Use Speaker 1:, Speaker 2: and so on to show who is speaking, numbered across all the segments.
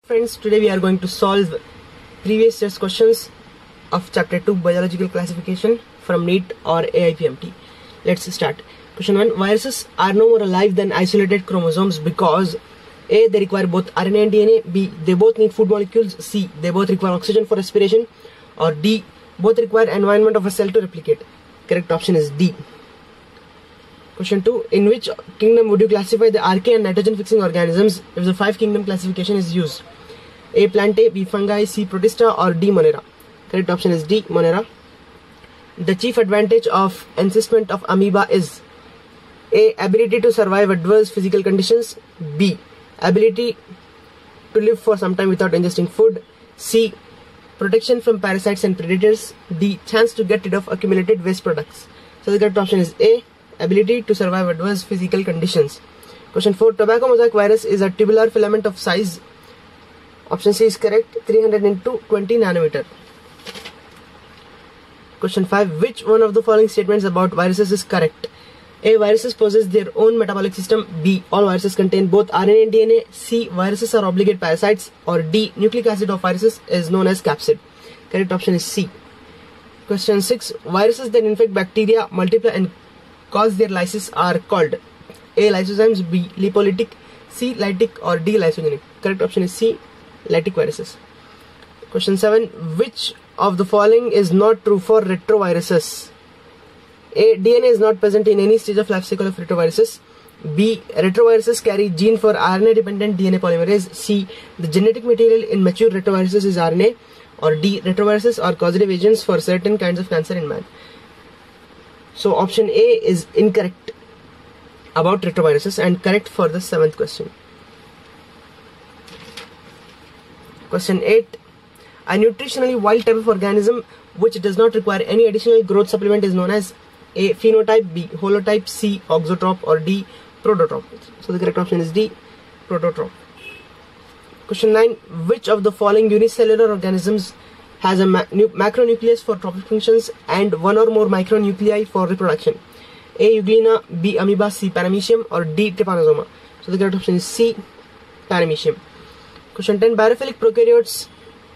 Speaker 1: Friends, today we are going to solve previous year's questions of chapter 2 biological classification from NEET or AIPMT. Let's start. Question 1. Viruses are no more alive than isolated chromosomes because A. They require both RNA and DNA. B. They both need food molecules. C. They both require oxygen for respiration. Or D. Both require environment of a cell to replicate. Correct option is D. Question 2. In which kingdom would you classify the archaea and nitrogen fixing organisms if the 5 kingdom classification is used? A. Plantae, B. Fungi, C. Protista, or D. Monera. Correct option is D. Monera. The chief advantage of encystment of amoeba is A. Ability to survive adverse physical conditions. B. Ability to live for some time without ingesting food. C. Protection from parasites and predators. D. Chance to get rid of accumulated waste products. So the correct option is A. Ability to survive adverse physical conditions. Question 4. Tobacco mosaic virus is a tubular filament of size. Option C is correct. 300 into 20 nanometer. Question 5. Which one of the following statements about viruses is correct? A. Viruses possess their own metabolic system. B. All viruses contain both RNA and DNA. C. Viruses are obligate parasites. Or D. Nucleic acid of viruses is known as capsid. Correct option is C. Question 6. Viruses that infect bacteria, multiply and cause their lysis are called A. Lysozymes. B. Lipolytic. C. Lytic. Or D. Lysogenic. Correct option is C. Lytic viruses. Question 7. Which of the following is not true for retroviruses? A. DNA is not present in any stage of life cycle of retroviruses. B. Retroviruses carry gene for RNA dependent DNA polymerase. C. The genetic material in mature retroviruses is RNA. Or D. Retroviruses are causative agents for certain kinds of cancer in man. So option A is incorrect about retroviruses and correct for the 7th question. Question 8. A nutritionally wild type of organism which does not require any additional growth supplement is known as A. Phenotype. B. Holotype. C. Auxotrope. Or D. Prototrope. So the correct option is D. Prototrope. Question 9. Which of the following unicellular organisms has a macronucleus for trophic functions and one or more micronuclei for reproduction? A. Euglena. B. Amoeba. C. Paramecium. Or D. Trypanosoma. So the correct option is C. Paramecium. Question 10. Barophilic prokaryotes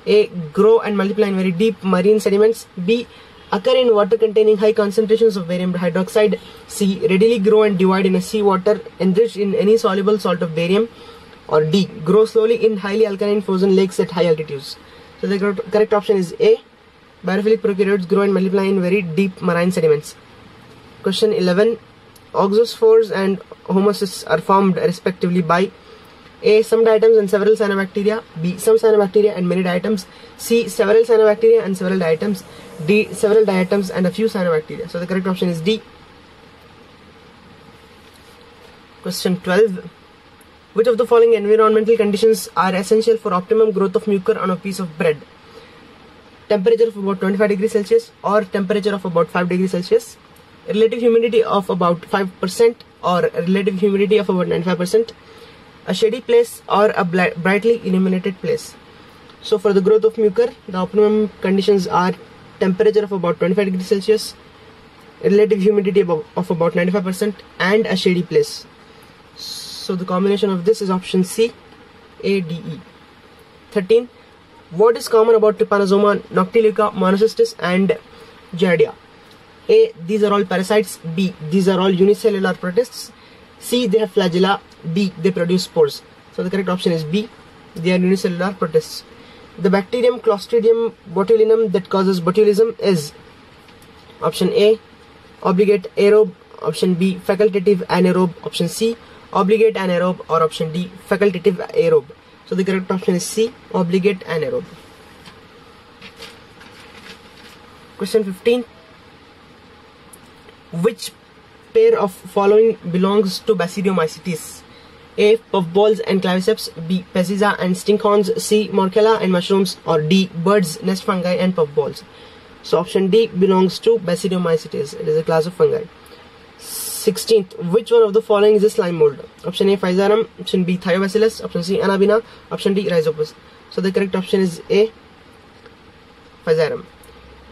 Speaker 1: A. Grow and multiply in very deep marine sediments. B. Occur in water containing high concentrations of barium hydroxide. C. Readily grow and divide in a seawater enriched in any soluble salt of barium. Or D. Grow slowly in highly alkaline frozen lakes at high altitudes. So the correct option is A. Barophilic prokaryotes grow and multiply in very deep marine sediments. Question 11. Oxospores and homocysts are formed respectively by A. Some diatoms and several cyanobacteria. B. Some cyanobacteria and many diatoms. C. Several cyanobacteria and several diatoms. D. Several diatoms and a few cyanobacteria. So the correct option is D. Question 12. Which of the following environmental conditions are essential for optimum growth of mucor on a piece of bread? Temperature of about 25 degrees Celsius or temperature of about 5 degrees Celsius. Relative humidity of about 5% or relative humidity of about 95%. A shady place or a brightly illuminated place. So for the growth of mucor, the optimum conditions are temperature of about 25 degrees Celsius, relative humidity of about 95%, and a shady place. So the combination of this is option C, A, D, E. 13. What is common about Trypanosoma, Noctiluca, Monocystis, and Giardia? A. These are all parasites. B. These are all unicellular protists. C. They have flagella. D. They produce spores. So the correct option is B. They are unicellular protists. The bacterium Clostridium botulinum that causes botulism is option A. Obligate aerobe. Option B. Facultative anaerobe. Option C. Obligate anaerobe. Or option D. Facultative aerobe. So the correct option is C. Obligate anaerobe. Question 15. Which pair of following belongs to Basidiomycetes? A. Puffballs and claviceps. B. Pezziza and stinkhorns. C. Morchella and mushrooms. Or D. Birds, nest fungi and puffballs. So option D belongs to Basidiomycetes. It is a class of fungi. 16th. Which one of the following is a slime mold? Option A. Physarum. Option B. Thiobacillus. Option C. Anabina. Option D. Rhizopus. So the correct option is A. Physarum.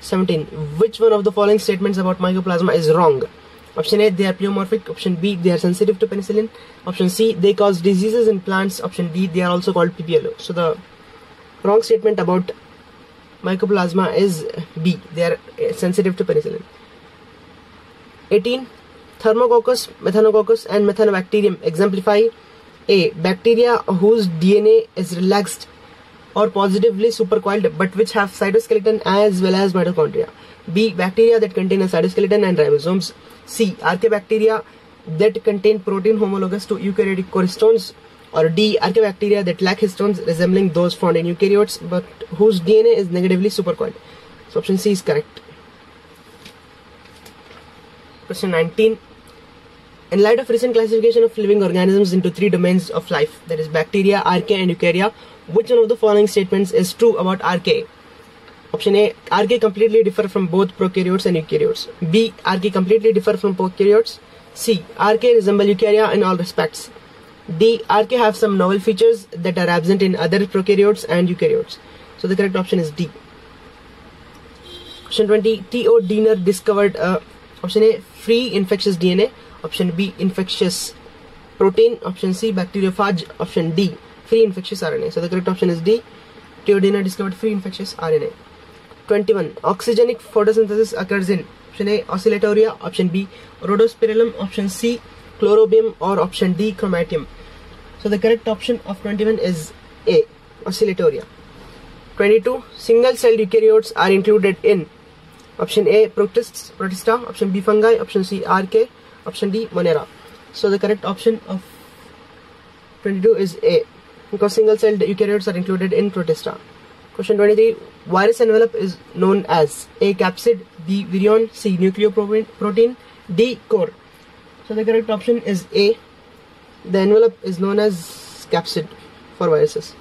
Speaker 1: 17. Which one of the following statements about mycoplasma is wrong? Option A, they are pleomorphic. Option B, they are sensitive to penicillin. Option C, they cause diseases in plants. Option D, they are also called PPLO. So the wrong statement about Mycoplasma is B, they are sensitive to penicillin. 18. Thermococcus, Methanococcus and Methanobacterium exemplify A, bacteria whose DNA is relaxed or positively supercoiled but which have cytoskeleton as well as mitochondria. B, bacteria that contain a cytoskeleton and ribosomes. C, archaebacteria that contain protein homologous to eukaryotic histones. Or D, archaebacteria that lack histones resembling those found in eukaryotes but whose DNA is negatively supercoiled. So option C is correct. Question 19. In light of recent classification of living organisms into 3 domains of life, that is bacteria, archaea and eukarya, which one of the following statements is true about archaea? Option A, archaea completely differ from both prokaryotes and eukaryotes. B, archaea completely differ from prokaryotes. C, archaea resemble eukarya in all respects. D, archaea have some novel features that are absent in other prokaryotes and eukaryotes. So the correct option is D. Question 20. T.O. Diener discovered option A, free infectious DNA. Option B, infectious protein. Option C, bacteriophage. Option D, free infectious RNA. So the correct option is D. T.O. Diener discovered free infectious RNA. 21. Oxygenic photosynthesis occurs in option A, oscillatoria. Option B, rhodospirillum. Option C, chlorobium. Or option D, chromatium. So the correct option of 21 is A, oscillatoria. 22. Single-celled eukaryotes are included in option A, protists, protista. Option B, fungi. Option C, archaea. Option D, monera. So the correct option of 22 is A, because single-celled eukaryotes are included in protista. Question 23. Virus envelope is known as A, capsid, B, virion, C, nucleoprotein, D, core. So the correct option is A. The envelope is known as capsid for viruses.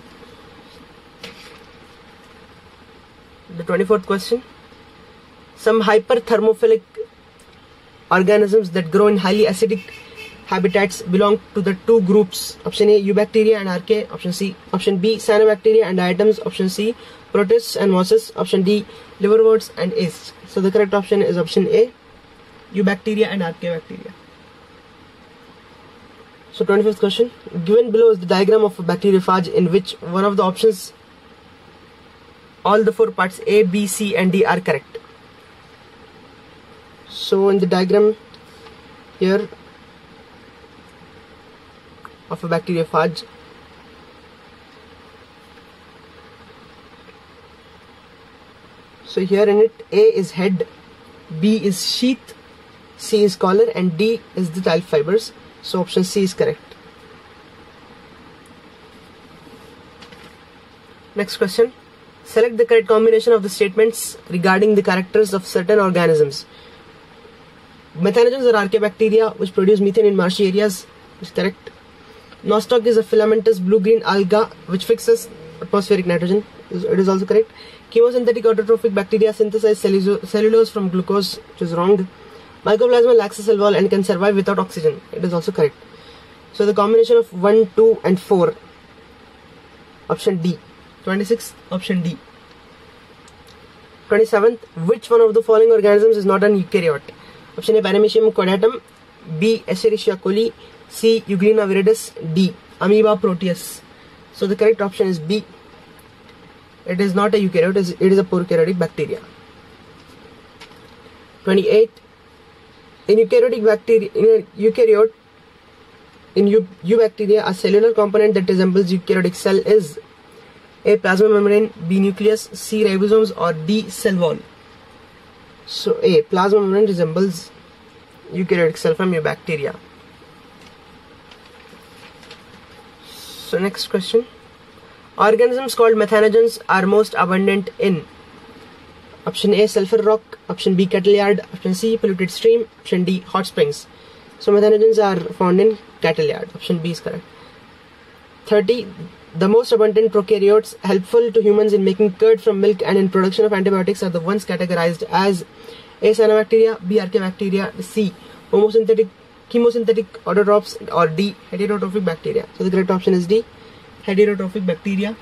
Speaker 1: The 24th question. Some hyperthermophilic organisms that grow in highly acidic habitats belong to the 2 groups. Option A, eubacteria and archaea. Option B, cyanobacteria and diatoms. Option C, protists and mosses. Option D, liverworts and yeasts. So the correct option is option A, eubacteria and archaeobacteria. So 25th question. Given below is the diagram of a bacteriophage in which one of the options, all the 4 parts A, B, C and D are correct. So in the diagram here of a bacteriophage, so here in it, A is head, B is sheath, C is collar and D is the tail fibers. So option C is correct. Next question. Select the correct combination of the statements regarding the characters of certain organisms. Methanogens are archaeobacteria which produce methane in marshy areas, is correct. Nostoc is a filamentous blue-green alga which fixes atmospheric nitrogen, it is also correct. Chemosynthetic autotrophic bacteria synthesize cellulose from glucose, which is wrong. Mycoplasma lacks a cell wall and can survive without oxygen, it is also correct. So the combination of 1, 2 and 4, option D. 26th, option D. 27th, which one of the following organisms is not an eukaryote? Option A, Paramecium caudatum. B, Escherichia coli. C, Euglena viridis. D, Amoeba proteus. So the correct option is B. It is not a eukaryote, it is a prokaryotic bacteria. 28. In eukaryotic bacteria, in eubacteria, a cellular component that resembles eukaryotic cell is A, plasma membrane, B, nucleus, C, ribosomes or D, cell wall. So A, plasma membrane resembles eukaryotic cell from eubacteria. So next question. Organisms called methanogens are most abundant in option A, sulfur rock. Option B, cattle yard. Option C, polluted stream. Option D, hot springs. So methanogens are found in cattle yard. Option B is correct. 30. The most abundant prokaryotes helpful to humans in making curd from milk and in production of antibiotics are the ones categorized as A, cyanobacteria, B, archaeobacteria, C, chemosynthetic autotrophs or D, heterotrophic bacteria. So the correct option is D, heterotrophic bacteria.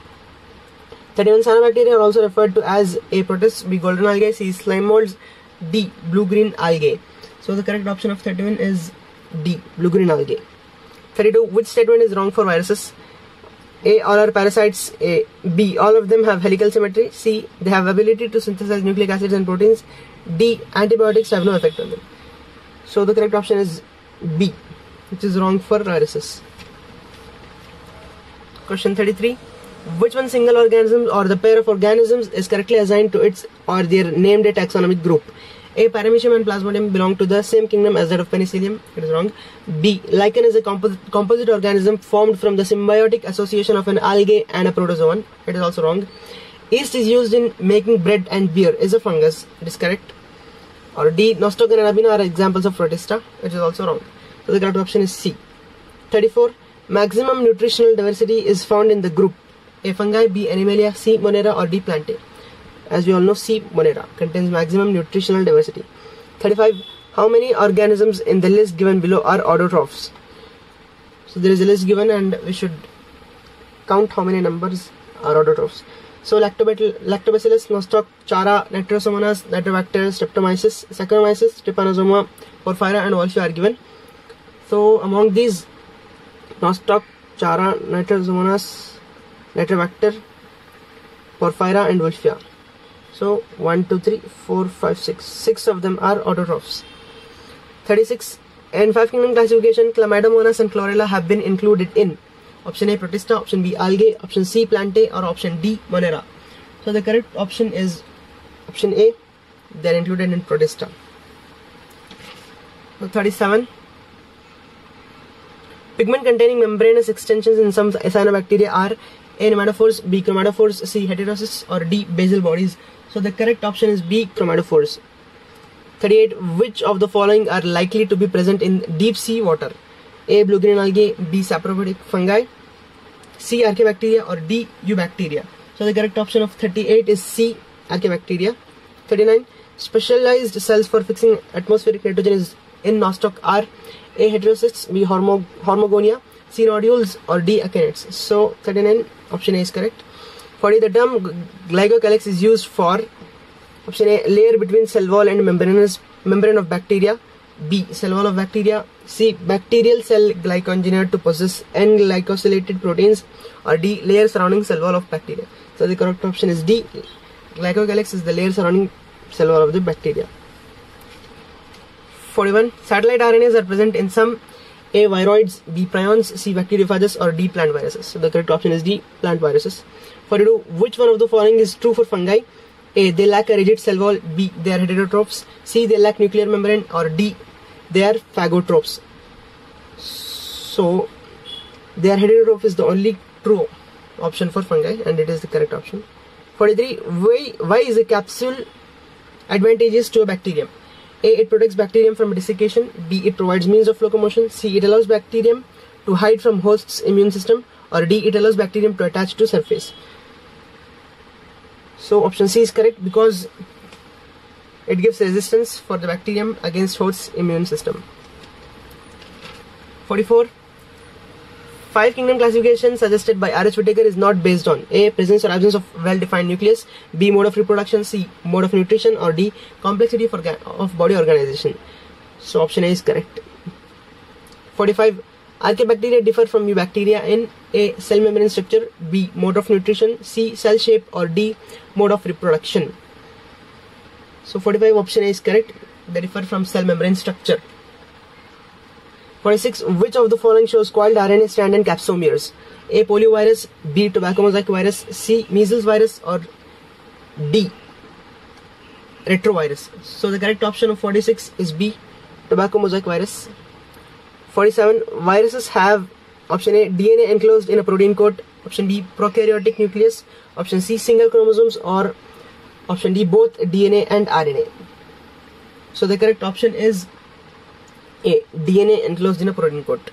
Speaker 1: 31. Cyanobacteria are also referred to as A, protists, B, golden algae, C, slime molds, D, blue-green algae. So the correct option of 31 is D, blue-green algae. 32. Which statement is wrong for viruses? A. All are parasites. A. B. All of them have helical symmetry. C. They have ability to synthesize nucleic acids and proteins. D. Antibiotics have no effect on them. So the correct option is B, which is wrong for viruses. Question 33. Which one single organism or the pair of organisms is correctly assigned to its or their named a taxonomic group? A. Paramecium and Plasmodium belong to the same kingdom as that of Penicillium. It is wrong. B. Lichen is a composite organism formed from the symbiotic association of an algae and a protozoan. It is also wrong. Yeast is used in making bread and beer. Is a fungus. It is correct. Or D. Nostoc and Arabina are examples of Protista. It is also wrong. So the correct option is C. 34. Maximum nutritional diversity is found in the group A. Fungi, B. Animalia, C. Monera, or D. Plantae. As we all know, C. Monera contains maximum nutritional diversity. 35. How many organisms in the list given below are autotrophs? So there is a list given and we should count how many numbers are autotrophs. So Lactobacillus, Nostoc, Chara, Nitrosomonas, Nitrobacter, Streptomyces, Saccharomyces, Trypanosoma, Porphyra and Wolffia are given. So among these, Nostoc, Chara, Nitrosomonas, Nitrobacter, Porphyra and Wolffia. So 1, 2, 3, 4, 5, 6. 6 of them are autotrophs. 36. In 5 kingdom classification, Chlamydomonas and Chlorella have been included in option A. Protista, option B. Algae, option C. Plantae, or option D. Monera. So the correct option is option A. They are included in Protista. So 37. Pigment containing membranous extensions in some cyanobacteria are A. Nematophores, B. Chromatophores, C. Heterocysts, or D. Basal bodies. So the correct option is B. Chromatophores. 38. Which of the following are likely to be present in deep sea water? A. Blue-green algae, B. sapropodic fungi, C. Archaebacteria, or D. Eubacteria. So the correct option of 38 is C. Archaebacteria. 39. Specialized cells for fixing atmospheric nitrogen is in Nostoc are A. Heterocysts, B. Hormogonia, C. Nodules, or D. Actinids. So 39 option A is correct. 40. The term glycocalyx is used for option A. Layer between cell wall and membrane of bacteria, B. Cell wall of bacteria, C. Bacterial cell glycoengineered to possess N-glycosylated proteins, or D. Layer surrounding cell wall of bacteria. So the correct option is D. Glycocalyx is the layer surrounding cell wall of the bacteria. 41. Satellite RNAs are present in some A. Viroids, B. Prions, C. Bacteriophages, or D. Plant viruses. So the correct option is D. Plant viruses. 42. Which one of the following is true for fungi? A. They lack a rigid cell wall, B. They are heterotrophs, C. They lack nuclear membrane, or D. They are phagotrophs. So they are heterotroph is the only true option for fungi, and it is the correct option. 43. Why is a capsule advantageous to a bacterium? A. It protects bacterium from desiccation, B. It provides means of locomotion, C. It allows bacterium to hide from host's immune system, or D. It allows bacterium to attach to surface. So option C is correct because it gives resistance for the bacterium against host's immune system. 44. 5 kingdom classification suggested by R.H. Whittaker is not based on A. Presence or absence of well-defined nucleus, B. Mode of reproduction, C. Mode of nutrition, or D. Complexity of body organization. So option A is correct. 45. Archaebacteria differ from eubacteria in A. Cell membrane structure, B. Mode of nutrition, C. Cell shape, or D. Mode of reproduction. So 45 option A is correct. They differ from cell membrane structure. 46. Which of the following shows coiled RNA strand and capsomeres? A. Poliovirus, B. Tobacco mosaic virus, C. Measles virus, or D. Retrovirus. So the correct option of 46 is B. Tobacco mosaic virus. 47. Viruses have option A. DNA enclosed in a protein coat, option B. Prokaryotic nucleus, option C. Single chromosomes, or option D. Both DNA and RNA. So the correct option is A. DNA enclosed in a protein coat.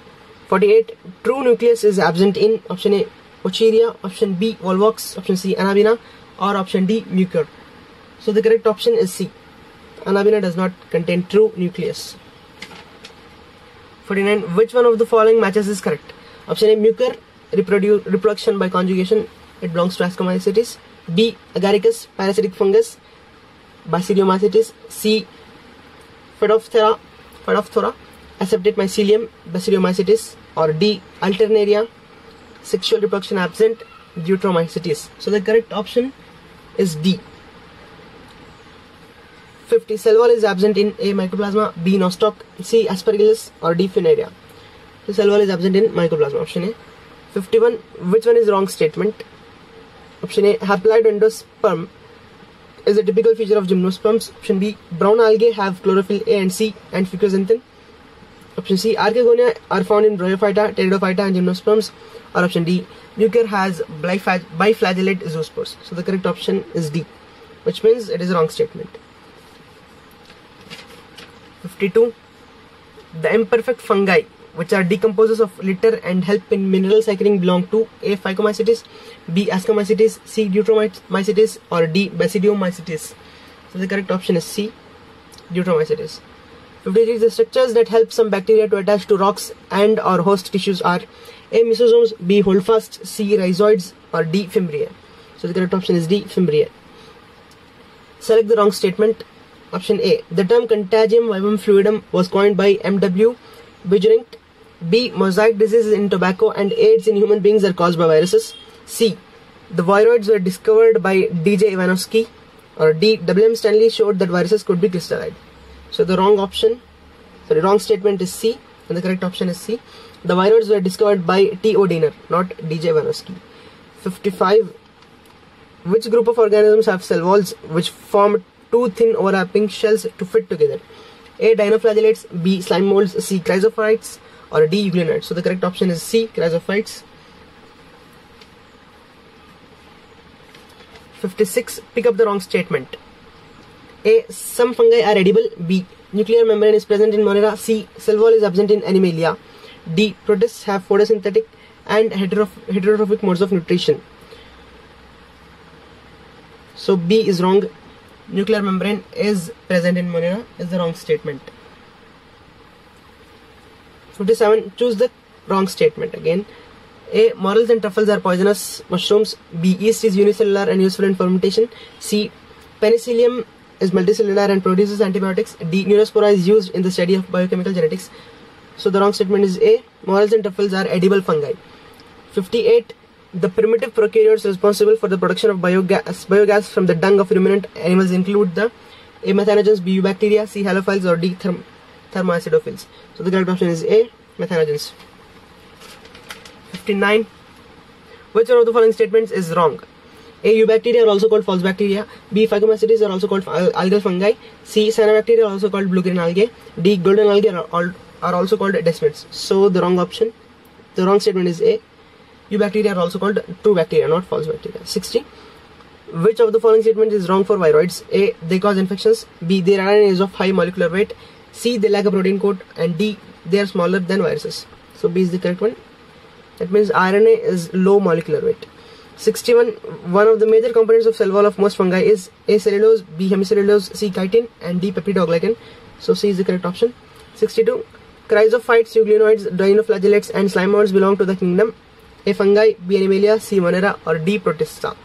Speaker 1: 48. True nucleus is absent in option A. Ocheria, option B. Volvox, option C. Anabina, or option D. Mucor. So the correct option is C. Anabina does not contain true nucleus. 49. Which one of the following matches is correct? Option A. Mucor, reproduction by conjugation. It belongs to Ascomycetes. B. Agaricus, parasitic fungus, Basidiomycetes. C. Phaedophthora, Phaedophthora, Aseptate Mycelium, Basidiomycetes, or D. Alternaria, sexual reproduction absent, Deuteromycetes. So the correct option is D. 50. Cell wall is absent in A. Mycoplasma, B. Nostoc, C. Aspergillus, or D. Funaria. So cell wall is absent in Mycoplasma. Option A. 51. Which one is wrong statement? Option A. Haploid endosperm is a typical feature of gymnosperms. Option B. Brown algae have chlorophyll A and C and fucoxanthin. Option C. Archegonia are found in Bryophyta, Pteridophyta, and gymnosperms. Or option D. Nuclear has biflagellate zoospores. So the correct option is D, which means it is a wrong statement. 52. The imperfect fungi which are decomposers of litter and help in mineral cycling belong to A. Phycomycetes, B. Ascomycetes, C. Deuteromycetes, or D. Basidiomycetes. So the correct option is C. Deuteromycetes. 53. The structures that help some bacteria to attach to rocks and or host tissues are A. Mesosomes, B. Holdfasts, C. Rhizoids, or D. Fimbriae. So the correct option is D. Fimbriae. Select the wrong statement. Option A. The term Contagium vivum fluidum was coined by M.W. Bujarink. B. Mosaic diseases in tobacco and AIDS in human beings are caused by viruses. C. The viroids were discovered by D.J. Ivanovsky. Or D. W.M. Stanley showed that viruses could be crystallized. So the wrong statement is C, and the correct option is C. The viroids were discovered by T.O. Diener, not D.J. Ivanovsky. 55. Which group of organisms have cell walls which form two thin overlapping shells to fit together? A. Dinoflagellates, B. Slime molds, C. Chrysophytes, or D. Euglenoids. So the correct option is C. Chrysophytes. 56. Pick up the wrong statement. A. Some fungi are edible. B. Nuclear membrane is present in Monera. C. Cell wall is absent in Animalia. D. Protists have photosynthetic and heterotrophic modes of nutrition. So B is wrong. Nuclear membrane is present in Monera is the wrong statement. 57. Choose the wrong statement again. A. Morels and truffles are poisonous mushrooms. B. Yeast is unicellular and useful in fermentation. C. Penicillium is multicellular and produces antibiotics. D. Neurospora is used in the study of biochemical genetics. So the wrong statement is A. Morels and truffles are edible fungi. 58. The primitive prokaryotes responsible for the production of biogas from the dung of ruminant animals include the A. Methanogens, B. Eubacteria, C. Halophiles, or D. Thermoacidophils. So the correct option is A. Methanogens. 59. Which one of the following statements is wrong? A. Eubacteria are also called false bacteria. B. Phycomycetes are also called algal fungi. C. Cyanobacteria are also called blue-green algae. D. Golden algae are also called desmids. So the wrong statement is A. Eubacteria are also called true bacteria, not false bacteria. 60. Which of the following statements is wrong for viroids? A. They cause infections. B. Their RNA is of high molecular weight. C. They lack a protein coat. And D. They are smaller than viruses. So B is the correct one. That means RNA is low molecular weight. 61. One of the major components of cell wall of most fungi is A. Cellulose, B. Hemicellulose, C. Chitin, and D. Peptidoglycan. So C is the correct option. 62. Chrysophytes, euglenoids, dinoflagellates, and slime molds belong to the kingdom A. Fungi, B. Animalia, C. Monera, or D. Protista.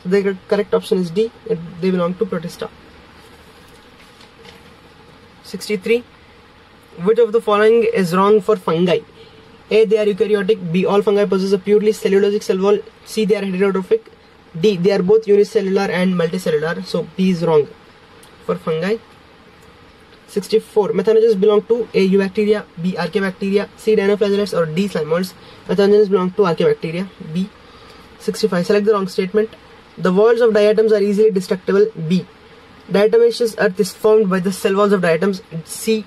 Speaker 1: So the correct option is D. They belong to Protista. 63. Which of the following is wrong for fungi? A. They are eukaryotic. B. All fungi possess a purely cellulosic cell wall. C. They are heterotrophic. D. They are both unicellular and multicellular. So B is wrong for fungi. 64. Methanogens belong to A. Eubacteria, B. Archaebacteria, C. Dinoflagellates, or D. Slime molds. Methanogens belong to Archaebacteria. B. 65. Select the wrong statement. The walls of diatoms are easily destructible. B. Diatomaceous earth is formed by the cell walls of diatoms. C.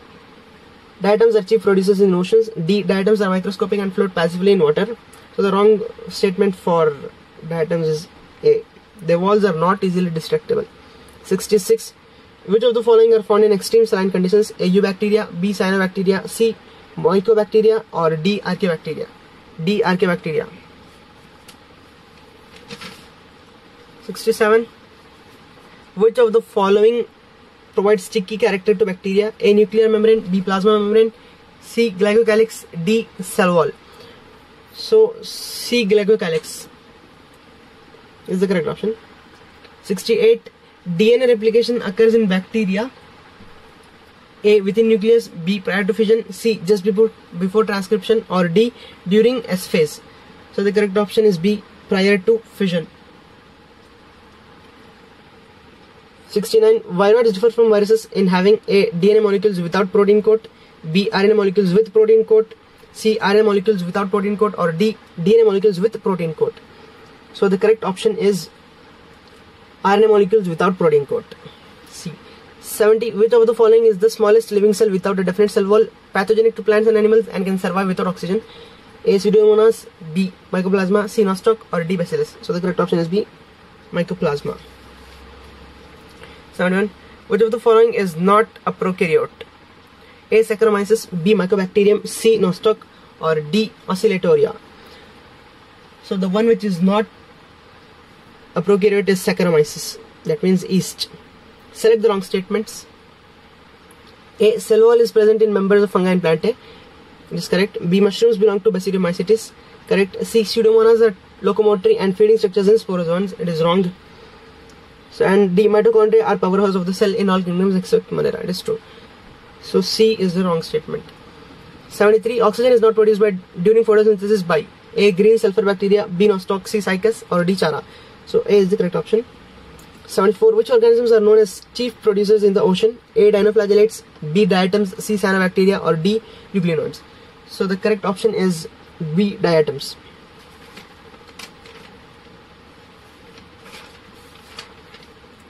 Speaker 1: Diatoms are chief producers in oceans. D. Diatoms are microscopic and float passively in water. So the wrong statement for diatoms is A. Their walls are not easily destructible. 66. Which of the following are found in extreme saline conditions? A. Eubacteria, B. Cyanobacteria, C. Mycobacteria, or D. Archaebacteria. D. Archaebacteria. 67. Which of the following provides sticky character to bacteria? A. Nuclear membrane, B. Plasma membrane, C. Glycocalyx, D. Cell wall. So C. Glycocalyx is the correct option. 68. DNA replication occurs in bacteria A. Within nucleus, B. Prior to fission, C. Just before transcription, or D. During S phase. So the correct option is B. Prior to fission. 69. Viroids differ from viruses in having A. DNA molecules without protein coat, B. RNA molecules with protein coat, C. RNA molecules without protein coat, or D. DNA molecules with protein coat. So the correct option is RNA molecules without protein coat. C. 70. Which of the following is the smallest living cell without a definite cell wall, pathogenic to plants and animals, and can survive without oxygen? A. Pseudomonas, B. Mycoplasma, C. Nostoc, or D. Bacillus. So the correct option is B. Mycoplasma. 71. Which of the following is not a prokaryote? A. Saccharomyces, B. Mycobacterium, C. Nostoc, or D. Oscillatoria. So the one which is not a prokaryote is Saccharomyces. That means yeast. Select the wrong statements. A. Cell wall is present in members of fungi and plantae. It is correct. B. Mushrooms belong to Basidiomycetes. Correct. C. Pseudomonas are locomotory and feeding structures in sporozoans. It is wrong. So, and D. Mitochondria are powerhouse of the cell in all kingdoms except Monera. It is true. So C is the wrong statement. 73. Oxygen is not produced during photosynthesis by A. Green sulfur bacteria, B. Nostoc, C. Cycas, or D. Chara. So A is the correct option. 74. Which organisms are known as chief producers in the ocean? A. Dinoflagellates, B. Diatoms, C. Cyanobacteria, or D. Euglenoids. So the correct option is B. Diatoms.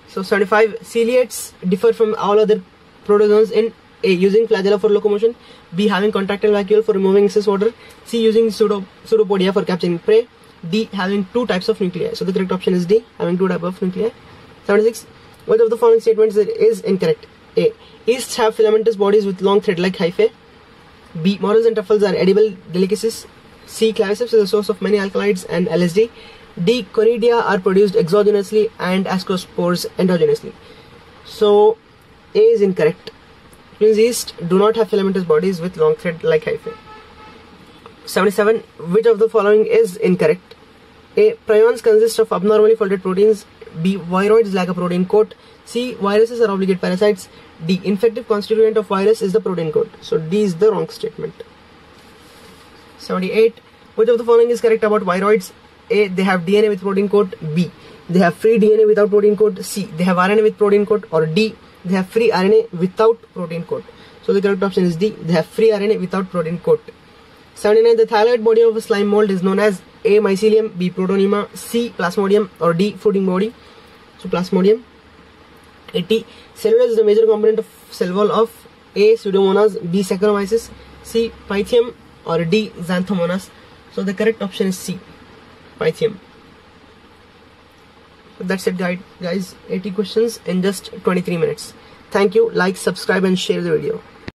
Speaker 1: So 75. Ciliates differ from all other protozoans in A. Using flagella for locomotion, B. Having contractile vacuole for removing excess water, C. Using pseudopodia for capturing prey, D. Having two types of nuclei. So the correct option is D. Having two types of nuclei. 76. Which of the following statements is incorrect? A. Yeasts have filamentous bodies with long thread-like hyphae. B. Morels and truffles are edible delicacies. C. Claviceps is a source of many alkaloids and LSD. D. Conidia are produced exogenously and ascospores endogenously. So A is incorrect. Means yeast do not have filamentous bodies with long thread-like hyphae. 77. Which of the following is incorrect? A. Prions consist of abnormally folded proteins. B. Viroids lack a protein coat. C. Viruses are obligate parasites. D. Infective constituent of virus is the protein coat. So D is the wrong statement. 78. Which of the following is correct about viroids? A. They have DNA with protein coat. B. They have free DNA without protein coat. C. They have RNA with protein coat. Or D. They have free RNA without protein coat. So the correct option is D. They have free RNA without protein coat. 79. The thyroid body of a slime mold is known as A. Mycelium, B. Protonema, C. Plasmodium, or D. Fooding body. So Plasmodium. 80. Cellulose is the major component of cell wall of A. Pseudomonas, B. Saccharomyces, C. Pythium, or D. Xanthomonas. So the correct option is C. Pythium. So that's it, guys. 80 questions in just 23 minutes. Thank you. Like, subscribe, and share the video.